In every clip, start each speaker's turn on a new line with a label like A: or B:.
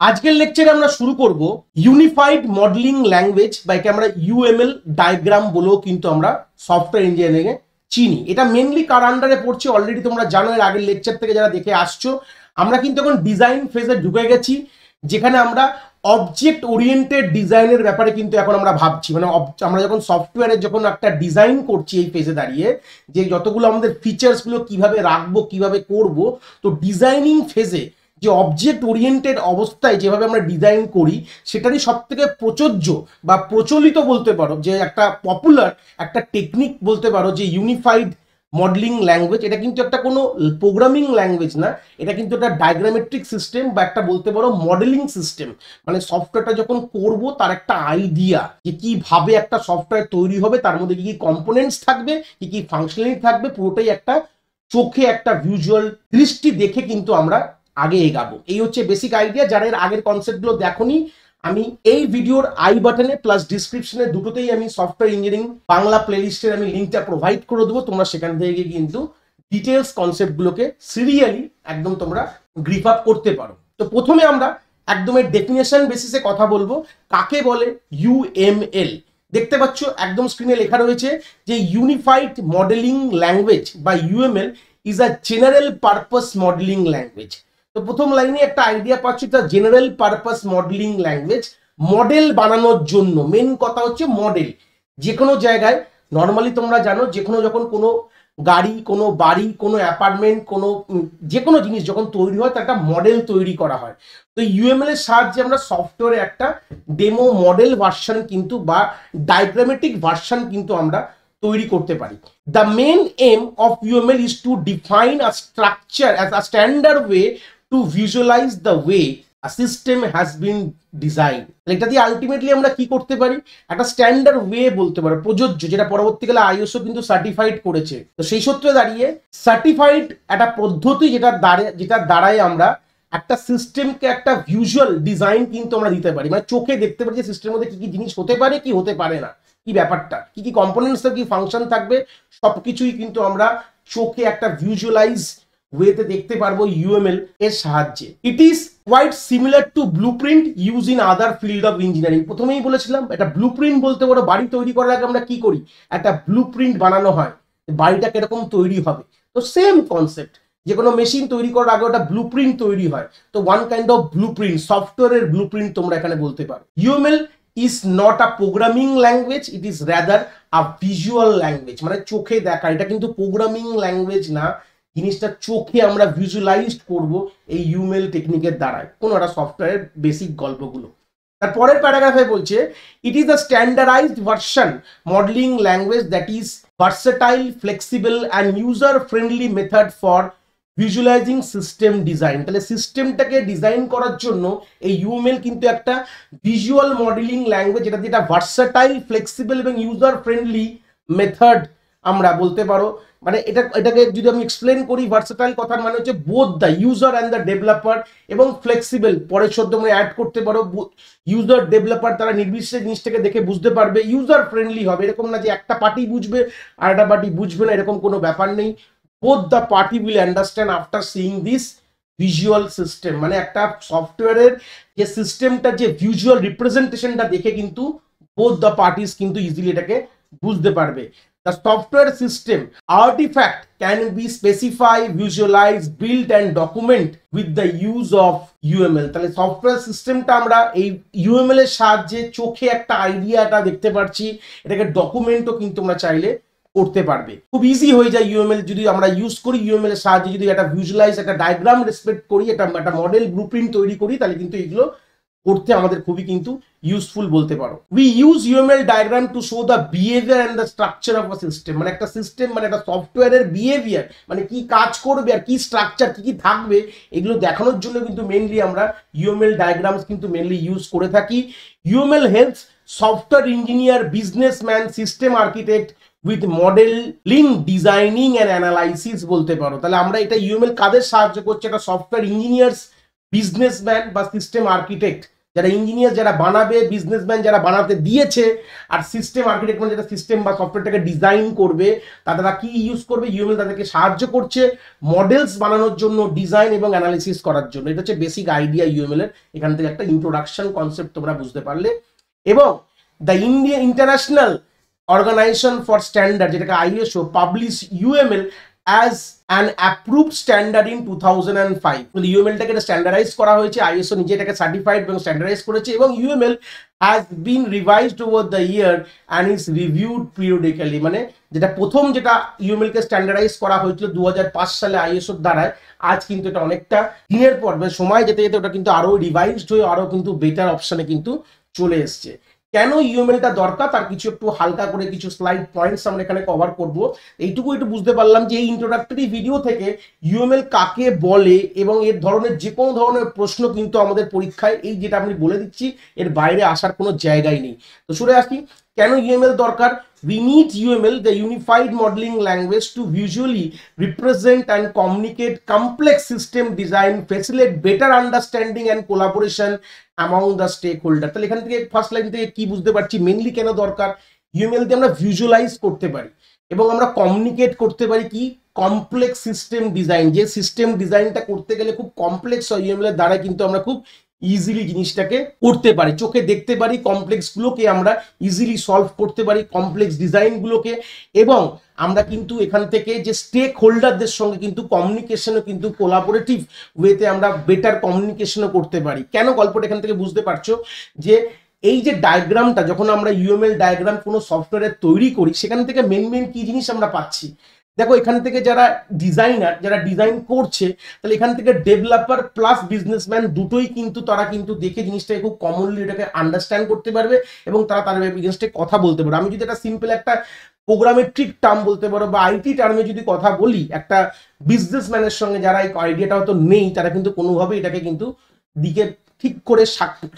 A: আজকের লেকচারে আমরা শুরু করব ইউনিফাইড মডেলিং ল্যাঙ্গুয়েজ বা একে আমরা ইউএমএল ডায়াগ্রাম বলেও কিন্তু আমরা সফটওয়্যার ইঞ্জিনিয়ারিং এ চিনি। এটা মেনলি কার আন্ডারে পড়ছে অলরেডি তোমরা জানো, এর আগের লেকচার থেকে যারা দেখে আসছো। আমরা কিন্তু এখন ডিজাইন ফেজে ঢুকে গেছি, যেখানে আমরা অবজেক্ট ওরিয়েন্টেড ডিজাইনের ব্যাপারে কিন্তু এখন আমরা ভাবছি। মানে আমরা যখন সফটওয়্যারের যখন একটা ডিজাইন করছি এই ফেজে দাঁড়িয়ে, যে যতগুলো আমাদের ফিচার্স গুলো কিভাবে রাখবো কিভাবে করব, তো ডিজাইনিং ফেজে যে অবজেক্ট ওরিয়েন্টেড অবস্থায় যেভাবে আমরা ডিজাইন করি সেটারই সব থেকে প্রযোজ্য বা প্রচলিত বলতে পারো, যে একটা পপুলার একটা টেকনিক বলতে পারো যে ইউনিফাইড মডেলিং ল্যাঙ্গুয়েজ। এটা কিন্তু একটা কোনো প্রোগ্রামিং ল্যাঙ্গুয়েজ না, এটা কিন্তু একটা ডায়াগ্রামেট্রিক সিস্টেম বা একটা বলতে পারো মডেলিং সিস্টেম। মানে সফটওয়্যারটা যখন করব তার একটা আইডিয়া যে কিভাবে একটা সফটওয়্যার তৈরি হবে, তার মধ্যে কি কি কম্পোনেন্টস থাকবে, কি কি ফাংশনালিটি থাকবে, পুরোটাই একটা চোখে একটা ভিজুয়াল দৃষ্টি দেখে কিন্তু আমরা আগে এগাবো। এই হচ্ছে বেসিক আইডিয়া। যারা এর আগের কনসেপ্টগুলো দেখোনি, আমি এই ভিডিওর আই বাটনে প্লাস ডিসক্রিপশনে দুটোতেই আমি সফটওয়্যার ইঞ্জিনিয়ারিং বাংলা প্লেলিস্টের আমি লিঙ্কটা প্রোভাইড করে দেবো। তোমরা সেখান থেকে কিন্তু ডিটেলস কনসেপ্টগুলোকে সিরিয়ালি একদম তোমরা গ্রিপ আপ করতে পারো। তো প্রথমে আমরা একদম এর ডেফিনেশন বেসিসে কথা বলবো, কাকে বলে ইউএমএল। দেখতে পাচ্ছ একদম স্ক্রিনে লেখা রয়েছে যে ইউনিফাইড মডেলিং ল্যাঙ্গুয়েজ বা UML is a general purpose modelling language. তো প্রথম লাইনে একটা আইডিয়া পাচ্ছি, তা general purpose modelling language. Model বানানোর জন্য মেন কথা হচ্ছে মডেল। যে কোনো জায়গায় নর্মালি তোমরা জানো, যে কোনো যখন কোনো গাড়ি, কোনো বাড়ি, কোনো অ্যাপার্টমেন্ট, কোনো যে কোনো জিনিস যখন তৈরি হয় তার একটা মডেল তৈরি করা হয়। তো ইউএমএল এর সাহায্যে আমরা সফটওয়্যারে একটা ডেমো মডেল ভার্সন কিন্তু বা ডায়াগ্রামেটিক ভার্সন কিন্তু আমরা তৈরি করতে পারি। The main aim of UML is to define a structure as a standard way to visualize the way a system has been designed. এটা দিয়ে আলটিমেটলি আমরা কি করতে পারি, একটা স্ট্যান্ডার্ড ওয়ে বলতে পারো, প্রযোজ্য, যেটা পরবর্তীকালে আইএসও কিন্তু সার্টিফাইড করেছে। তো সেই সূত্রে দাঁড়িয়ে সার্টিফাইড একটা পদ্ধতি যেটা দ্বারায় আমরা একটা সিস্টেমকে একটা ভিজুয়াল ডিজাইন কিন্তু আমরা দিতে পারি। মানে চোখে দেখতে পারি যে সিস্টেমের মধ্যে কি কি জিনিস হতে পারে, কি হতে পারে না, কি ব্যাপারটা, কি কি কম্পোনেন্টস, কি ফাংশন থাকবে, সবকিছুই কিন্তু আমরা চোখে একটা ভিজুয়ালাইজ ওয়েতে দেখতে পারবো ইউএমএল এর সাহায্যে। It is quite similar to blueprint use in other field of engineering. প্রথমেই বলেছিলাম এটা ব্লুপ্রিন্ট বলতে পারো, বাড়ি তৈরি করার আগে আমরা কি করি, একটা ব্লুপ্রিন্ট বানানো হয়, বাড়িটা কিরকম তৈরি হবে। তো সেম কনসেপ্ট, যে কোনো মেশিন তৈরি করার আগে ওটা ব্লুপ্রিন্ট তৈরি হয়। তো ওয়ান কাইন্ড অফ ব্লুপ্রিন্ট, সফটওয়্যারের ব্লুপ্রিন্ট তোমরা এখানে বলতে পারো। UML is not a programming language, it is rather a visual language। মানে চোখে দেখা, এটা কিন্তু প্রোগ্রামিং ল্যাঙ্গুয়েজ না, জিনিসটা চোখে আমরা ভিজুয়ালাইজ করব এই ইউএমএল টেকনিকের দ্বারা, কোনো একটা সফটওয়্যারের বেসিক গল্পগুলো। তারপরের প্যারাগ্রাফে বলছে it is a standardised version modelling language that is versatile, flexible and user friendly method for ভিজুয়ালাইজিং system design. তাহলে সিস্টেমটাকে ডিজাইন করার জন্য এই ইউএমএল কিন্তু একটা ভিজুয়াল মডেলিং ল্যাঙ্গুয়েজ, যেটা ভার্সেটাইল, ফ্লেক্সিবল এবং ইউজার ফ্রেন্ডলি মেথড আমরা বলতে পারো। মানে এটাকে যদি আমি এক্সপ্লেন করি, ভার্সেটাইল কথার মানে হচ্ছে both the user and the developer, এবং ফ্লেক্সিবল পরের শব্দ আমরা অ্যাড করতে পারো, ইউজার ডেভেলপার তারা নির্বিশেষে জিনিসটাকে দেখে বুঝতে পারবে। ইউজার ফ্রেন্ডলি হবে, এরকম না যে একটা পার্টি বুঝবে আর একটা পার্টি বুঝবে না, এরকম কোনো ব্যাপার নেই। both the party will understand after seeing this visual system। মানে একটা সফটওয়্যারের যে সিস্টেমটা যে ভিজুয়াল রিপ্রেজেন্টেশনটা দেখে কিন্তু both the parties কিন্তু ইজিলি এটাকে বুঝতে পারবে। The software system artifact can be specified, visualized, built and document with the use of UML। তাহলে সফটওয়্যার সিস্টেমটা আমরা এই UML এর সাহায্যে চোখে একটা আইডিয়াটা দেখতে পাচ্ছি, এটাকে ডকুমেন্টও কিন্তু আমরা চাইলে করতে পারবে। খুব ইজি হয়ে যায় ইউএমএল যদি আমরা ইউজ করি। ইউএমএল এর সাহায্যে যদি একটা ভিজুয়ালাইজ, একটা ডায়াগ্রাম রেসপেক্ট করি, একটা মডেল ব্লুপ্রিন্ট তৈরি করি, তাহলে কিন্তু এগুলো করতে আমাদের খুবই কিন্তু ইউজফুল বলতে পারো। We use UML diagram to show the behaviour and the structure of a system. মানে একটা সিস্টেম মানে একটা সফটওয়্যারের বিহেভিয়ার, মানে কি কাজ করবে আর কি স্ট্রাকচার কি কি থাকবে, এগুলো দেখানোর জন্য কিন্তু মেনলি আমরা ইউএমএল ডায়াগ্রামস কিন্তু মেনলি ইউজ করে থাকি। UML helps software engineer, businessman, system architect with modelling, designing and analysis বলতে পারো। তাহলে আমরা এটা ইউএমএল কাদের সাহায্য করছে, একটা সফটওয়্যার ইঞ্জিনিয়ার্স, বিজনেসম্যান বা সিস্টেম আর্কিটেক্ট যারা ইঞ্জিনিয়ার যারা বানাবে, বিজনেসম্যান যারা বানাতে দিয়েছে, আর সিস্টেম আর্কিটেক্ট মানে যারা সিস্টেম বা সফটওয়্যারটাকে ডিজাইন করবে, তারা কি ইউজ করবে, ইউএমএল তাদেরকে সাহায্য করছে মডেলস বানানোর জন্য, ডিজাইন এবং অ্যানালিসিস করার জন্য। এটা হচ্ছে বেসিক আইডিয়া ইউএমএল এর। এখান থেকে একটা ইন্ট্রোডাকশন কনসেপ্ট তোমরা বুঝতে পারলে। এবং the India International Organization for Standard, যেটাকে ISO, publish UML as an approved standard in 2005। ইউএমএলটাকে স্ট্যান্ডার্ডাইজ করা হয়েছে, আইএসও নিজে এটাকে সার্টিফাইড এবং স্ট্যান্ডার্ডাইজ করেছে, এবং UML has been revised over the year and is reviewed periodically. মানে যেটা প্রথম যেটা ইউএমএল কে স্ট্যান্ডার্ডাইজ করা হয়েছিল 2005 সালে আইএসওর দ্বারায়, আজ কিন্তু এটা অনেকটা দিনের পর সময় যেতে যেতে ওটা কিন্তু আরো রিভাইজড হয়ে আরো কিন্তু বেটার অপশনে কিন্তু চলে এসছে। কেন ইউএমএলটা দরকার তার কিছু একটু হালকা করে কিছু স্লাইড পয়েন্টস আমরা এখানে কভার করব। এইটুকু একটু বুঝতে পারলাম যে এই ইন্ট্রোডাক্টরি ভিডিও থেকে ইউএমএল কাকে বলে এবং এর ধরনের যে কোনো ধরনের প্রশ্ন কিন্তু আমাদের পরীক্ষায় এই যেটা আমি বলে দিচ্ছি এর বাইরে আসার কোনো জায়গাই নেই। তো শুনে আসি কেন ইউএমএল দরকার। We need UML, the Unified Modeling Language, to visually represent and communicate complex system design, facilitate better understanding and collaboration among the stakeholders. তাহলে এখান থেকে ফার্স্ট লাইন থেকে কি বুঝতে পারছি মেইনলি কেন দরকার। ইউএমএল দিয়ে আমরা ভিজুয়ালাইজ করতে পারি এবং আমরা কমিউনিকেট করতে পারি কি কমপ্লেক্স সিস্টেম ডিজাইন। যে সিস্টেম ডিজাইনটা করতে গেলে খুব কমপ্লেক্স হয়, ইউএমএল এর দ্বারা কিন্তু আমরা খুব ইজিলি জিনিসটাকে করতে পারি, চোখে দেখতে পারি, কমপ্লেক্স গুলোকে আমরা ইজিলি সলভ করতে পারি, কমপ্লেক্স ডিজাইন গুলোকে। এবং আমরা কিন্তু এখান থেকে যে স্টেক হোল্ডারদের সঙ্গে কিন্তু কমিউনিকেশনও কিন্তু কোলাবোরেটিভ ওয়েতে আমরা বেটার কমিউনিকেশনও করতে পারি। কেন গল্পটা এখান থেকে বুঝতে পারছো যে এই যে ডায়াগ্রামটা যখন আমরা ইউএমএল ডায়াগ্রাম কোনো সফটওয়্যারে তৈরি করি সেখান থেকে মেন কি জিনিস আমরা পাচ্ছি। দেখো এখান থেকে যারা ডিজাইনার যারা ডিজাইন করছে তাহলে এখান থেকে ডেভেলপার প্লাস বিজনেসম্যান দুটোই কিন্তু তারা কিন্তু দেখে জিনিসটাকে খুব কমনলি এটাকে আন্ডারস্ট্যান্ড করতে পারবে এবং তারা তার বিজনেসটাকে কথা বলতে পারবে। আমি যদি একটা সিম্পল একটা প্রোগ্রামেট্রিক টার্ম বলতে পারো বা আইটি টার্মে যদি কথা বলি, একটা বিজনেসম্যানের সঙ্গে যারা এই আইডিয়াটা হয়তো নেই তারা কিন্তু কোনোভাবে এটাকে কিন্তু দিকে ঠিক করে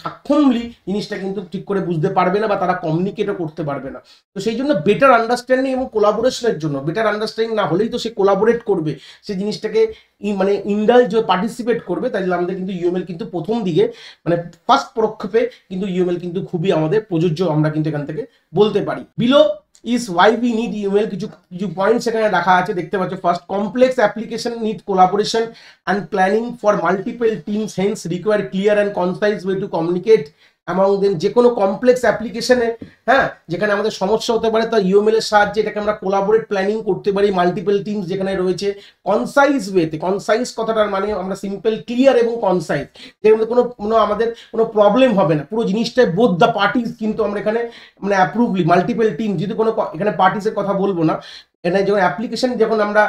A: সাক্ষমলি জিনিসটা কিন্তু ঠিক করে বুঝতে পারবে না বা তারা কমিউনিকেটও করতে পারবে না। তো সেই জন্য বেটার আন্ডারস্ট্যান্ডিং এবং কোলাবোরেশনের জন্য, বেটার আন্ডারস্ট্যান্ডিং না হলেই তো সে কোলাবোরেট করবে, সে জিনিসটাকে মানে ইন্ডালজ পার্টিসিপেট করবে। তাই জন্য আমাদের কিন্তু ইউএমএল কিন্তু প্রথম দিকে মানে ফার্স্ট পদক্ষেপে কিন্তু ইউএমএল কিন্তু খুবই আমাদের প্রযোজ্য, আমরা কিন্তু এখান থেকে বলতে পারি। Below is why we need UML, কিছু পয়েন্টস এখানে রাখা আছে দেখতে পাচ্ছ। First, complex application need collaboration and planning for multiple teams, hence require clear and concise way to communicate among them. যে কোনো কমপ্লেক্স অ্যাপ্লিকেশনে যেখানে আমাদের সমস্যা হতে পারে তা ইউএমএল এর সাহায্যে এটাকে আমরা কোলাবোরেট প্ল্যানিং করতে পারি মাল্টিপল টিমস যেখানে রয়েছে, কনসাইজ ওয়েতে। কনসাইজ কথাটার মানে আমরা সিম্পল, ক্লিয়ার এবং কনসাইজ, যের মধ্যে কোনো আমাদের কোনো প্রবলেম হবে না, পুরো জিনিসটাই বোথ দ্য পার্টিস কিন্তু আমরা এখানে মানে অ্যাপ্রুভলি মাল্টিপল টিম, যদি কোনো এখানে পার্টিসের কথা বলবো না, এখানে যখন অ্যাপ্লিকেশন যখন আমরা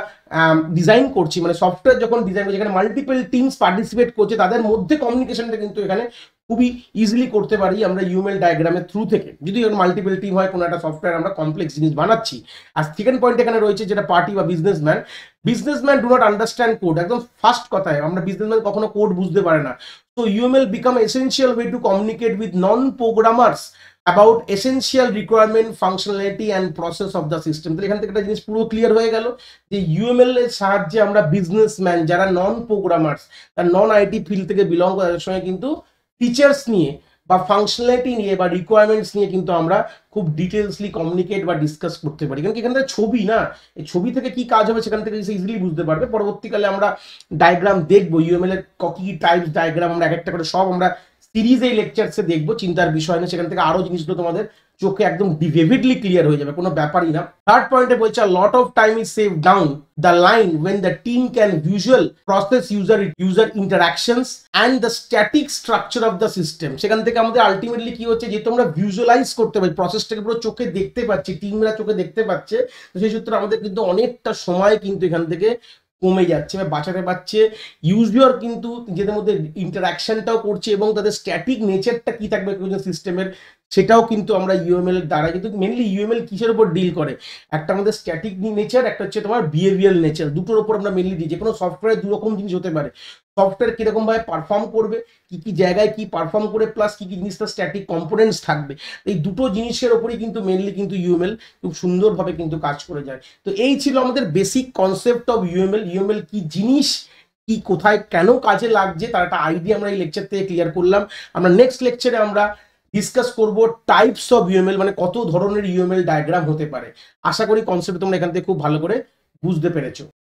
A: ডিজাইন করছি মানে সফটওয়্যার যখন ডিজাইন করছি যেখানে মাল্টিপল টিমস পার্টিসিপেট করছে তাদের মধ্যে কমিউনিকেশনটা কিন্তু এখানে খুবই ইজিলি করতে পারি আমরা ইউএমএল ডায়াগ্রামের থ্রু থেকে, যদি মাল্টিপল টিম হয় কোনো একটা সফটওয়্যার আমরা কমপ্লেক্স জিনিস বানাচ্ছি। আর সেকেন্ড পয়েন্ট এখানে রয়েছে যেটা পার্টি বা businessman do not understand code. একদম ফার্স্ট কথায় আমরা বিজনেসম্যান কখনো কোড বুঝতে পারে না। তো UML become essential way to communicate with non programmers about essential requirement, functionality and process of the system। তো এখান থেকে একটা জিনিস পুরো ক্লিয়ার হয়ে গেল যে ইউএমএল এর সাহায্যে আমরা বিজনেসম্যান যারা নন প্রোগ্রামার্স তার নন আইটি ফিল্ড থেকে বিলং করে তাদের সঙ্গে কিন্তু ফিচার্স নিয়ে বা ফাংশনালিটি নিয়ে বা রিকোয়ারমেন্টস নিয়ে কিন্তু আমরা খুব ডিটেলসলি কমিউনিকেট বা ডিসকাস করতে পারি। কারণ এখান থেকে ছবি না, এই ছবি থেকে কি কাজ হবে সেখান থেকে ইজিলি বুঝতে পারবে। পরবর্তীকালে আমরা ডায়াগ্রাম দেখবো ইউএমএল এর কি টাইপস ডায়াগ্রাম আমরা এক একটা করে সব আমরা সিরিজ এই লেকচারসে দেখবো, চিন্তার বিষয় না, সেখান থেকে আরো জিনিসগুলো তোমাদের চোখে একদম ভিভিডলি ক্লিয়ার হয়ে যাবে, কোনো ব্যাপারই না। থার্ড পয়েন্টে বলছে lot of time is save down the line when the team can visual process user interactions and the static structure of the system। সেখান থেকে আমাদের আলটিমেটলি কি হচ্ছে, যেহেতু আমরা ভিজুয়ালাইজ করতে পারি, প্রসেসটাকে পুরো চোখে দেখতে পাচ্ছি, টিমরা চোখে দেখতে পাচ্ছে, তো সেই সূত্রে আমাদের কিন্তু অনেকটা সময় কিন্তু এখান থেকে কমে যাচ্ছে বা বাঁচাতে পারছে। ইউজার কিন্তু নিজেদের মধ্যে ইন্টারাকশনটাও করছে এবং তাদের স্ট্যাটিক নেচারটা কি থাকবে সিস্টেমের সেটাও কিন্তু আমরা ইউএমএল এর দ্বারা, কিন্তু মেনলি ইউএমএল কিসের উপর ডিল করে, একটা আমাদের স্ট্যাটিক নেচার, একটা হচ্ছে তোমার বিহেভিয়ার নেচার, দুটোর উপর আমরা মেনলি দিই। যে কোনো সফটওয়্যার দু রকম জিনিস হতে পারে, সফটওয়্যার কিরকম ভাবে পারফর্ম করবে, কি জায়গায় কি পারফর্ম করে, প্লাস কি জিনিসটা স্ট্যাটিক কম্পোনেন্টস থাকবে, এই দুটো জিনিসের উপরেই কিন্তু মেনলি কিন্তু ইউএমএল খুব সুন্দরভাবে কিন্তু কাজ করে যায়। তো এই ছিল আমাদের basic concept of UML. UML কি জিনিস, কি কোথায় কেন কাজে লাগছে তার একটা আইডিয়া আমরা এই লেকচার থেকে ক্লিয়ার করলাম। আমরা নেক্সট লেকচারে আমরা ডিসকাস করব টাইপস অফ ইউএমএল, মানে কত ধরনের ইউএমএল ডায়াগ্রাম হতে পারে। আশা করি কনসেপ্ট তোমরা এখান থেকে খুব ভালো করে বুঝতে পেরেছো।